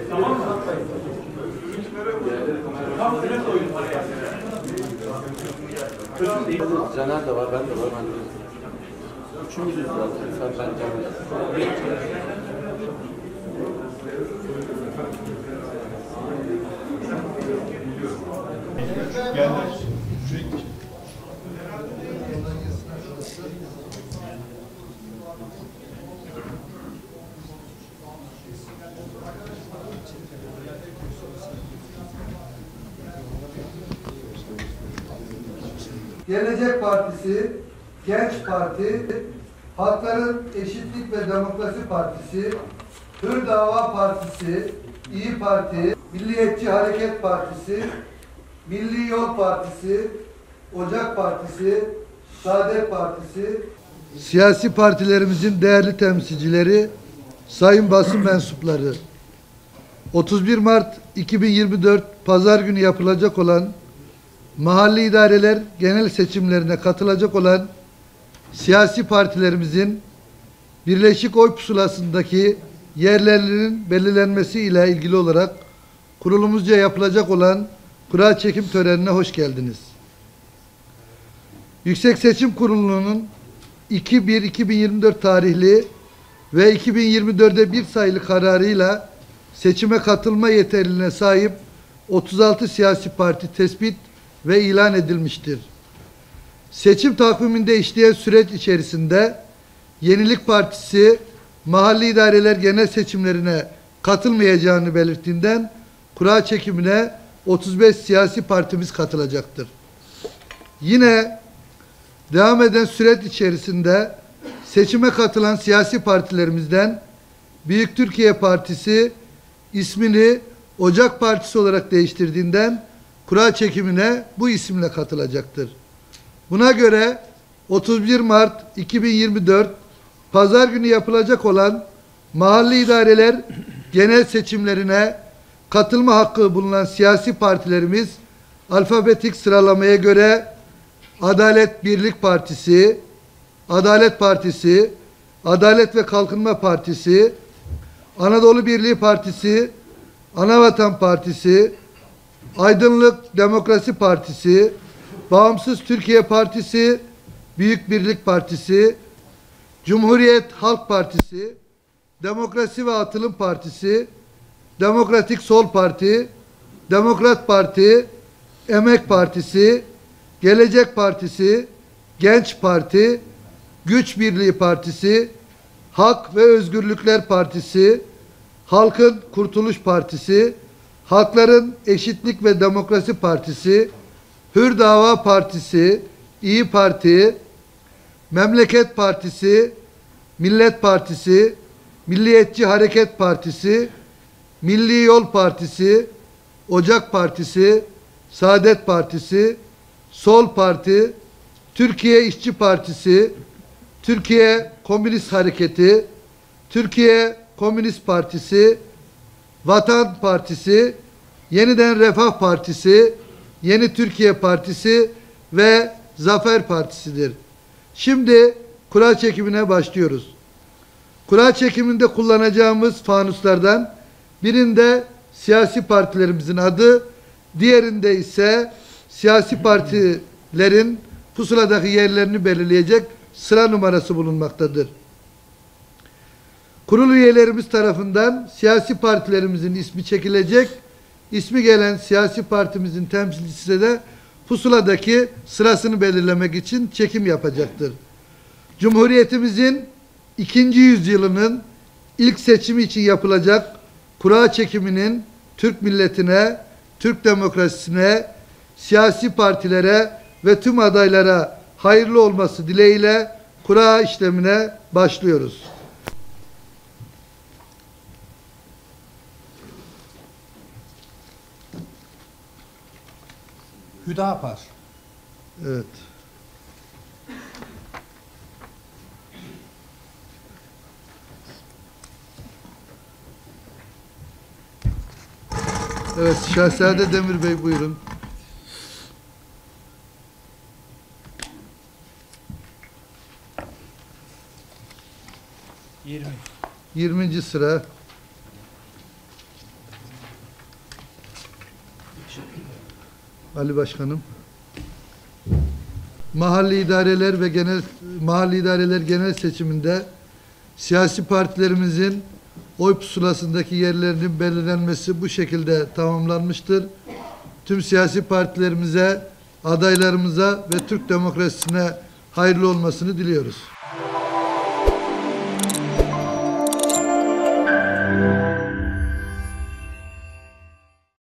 Tamam mı? Tam süre koyun paraya. Caner de var, ben de var. Üçümüzüz zaten. Sen, ben, Caner. Gelecek Partisi, Genç Parti, Halkların Eşitlik ve Demokrasi Partisi, Hür Dava Partisi, İyi Parti, Milliyetçi Hareket Partisi, Milli Yol Partisi, Ocak Partisi, Saadet Partisi, siyasi partilerimizin değerli temsilcileri, sayın basın mensupları, 31 Mart 2024 Pazar günü yapılacak olan mahalli idareler genel seçimlerine katılacak olan siyasi partilerimizin birleşik oy pusulasındaki yerlerinin belirlenmesi ile ilgili olarak kurulumuzca yapılacak olan kura çekim törenine hoş geldiniz. Yüksek Seçim Kurulu'nun 2/1/2024 tarihli ve 2024'de bir sayılı kararıyla seçime katılma yeterliliğine sahip 36 siyasi parti tespit ve ilan edilmiştir. Seçim takviminde işleyen süreç içerisinde Yenilik Partisi mahalli idareler genel seçimlerine katılmayacağını belirttiğinden kura çekimine 35 siyasi partimiz katılacaktır. Yine devam eden süreç içerisinde seçime katılan siyasi partilerimizden Büyük Türkiye Partisi ismini Ocak Partisi olarak değiştirdiğinden kura çekimine bu isimle katılacaktır. Buna göre 31 Mart 2024 Pazar günü yapılacak olan mahalli idareler genel seçimlerine katılma hakkı bulunan siyasi partilerimiz alfabetik sıralamaya göre Adalet Birlik Partisi, Adalet Partisi, Adalet ve Kalkınma Partisi, Anadolu Birliği Partisi, Anavatan Partisi, Aydınlık Demokrasi Partisi, Bağımsız Türkiye Partisi, Büyük Birlik Partisi, Cumhuriyet Halk Partisi, Demokrasi ve Atılım Partisi, Demokratik Sol Parti, Demokrat Parti, Emek Partisi, Gelecek Partisi, Genç Parti, Güç Birliği Partisi, Hak ve Özgürlükler Partisi, Halkın Kurtuluş Partisi, Halkların Eşitlik ve Demokrasi Partisi, Hür Dava Partisi, İyi Parti, Memleket Partisi, Millet Partisi, Milliyetçi Hareket Partisi, Milli Yol Partisi, Ocak Partisi, Saadet Partisi, Sol Parti, Türkiye İşçi Partisi, Türkiye Komünist Hareketi, Türkiye Komünist Partisi, Vatan Partisi, Yeniden Refah Partisi, Yeni Türkiye Partisi ve Zafer Partisi'dir. Şimdi kura çekimine başlıyoruz. Kura çekiminde kullanacağımız fanuslardan birinde siyasi partilerimizin adı, diğerinde ise siyasi partilerin pusuladaki yerlerini belirleyecek sıra numarası bulunmaktadır. Kurul üyelerimiz tarafından siyasi partilerimizin ismi çekilecek. İsmi gelen siyasi partimizin temsilcisi de pusuladaki sırasını belirlemek için çekim yapacaktır. Cumhuriyetimizin 2. yüzyılının ilk seçimi için yapılacak kura çekiminin Türk milletine, Türk demokrasisine, siyasi partilere ve tüm adaylara hayırlı olması dileğiyle kura işlemine başlıyoruz. Hüdapar. Evet. Evet, Şehzade Demir Bey buyurun. 20. 20. sıra. Ali Başkanım. Mahalli idareler genel seçiminde siyasi partilerimizin oy pusulasındaki yerlerinin belirlenmesi bu şekilde tamamlanmıştır. Tüm siyasi partilerimize, adaylarımıza ve Türk demokrasisine hayırlı olmasını diliyoruz.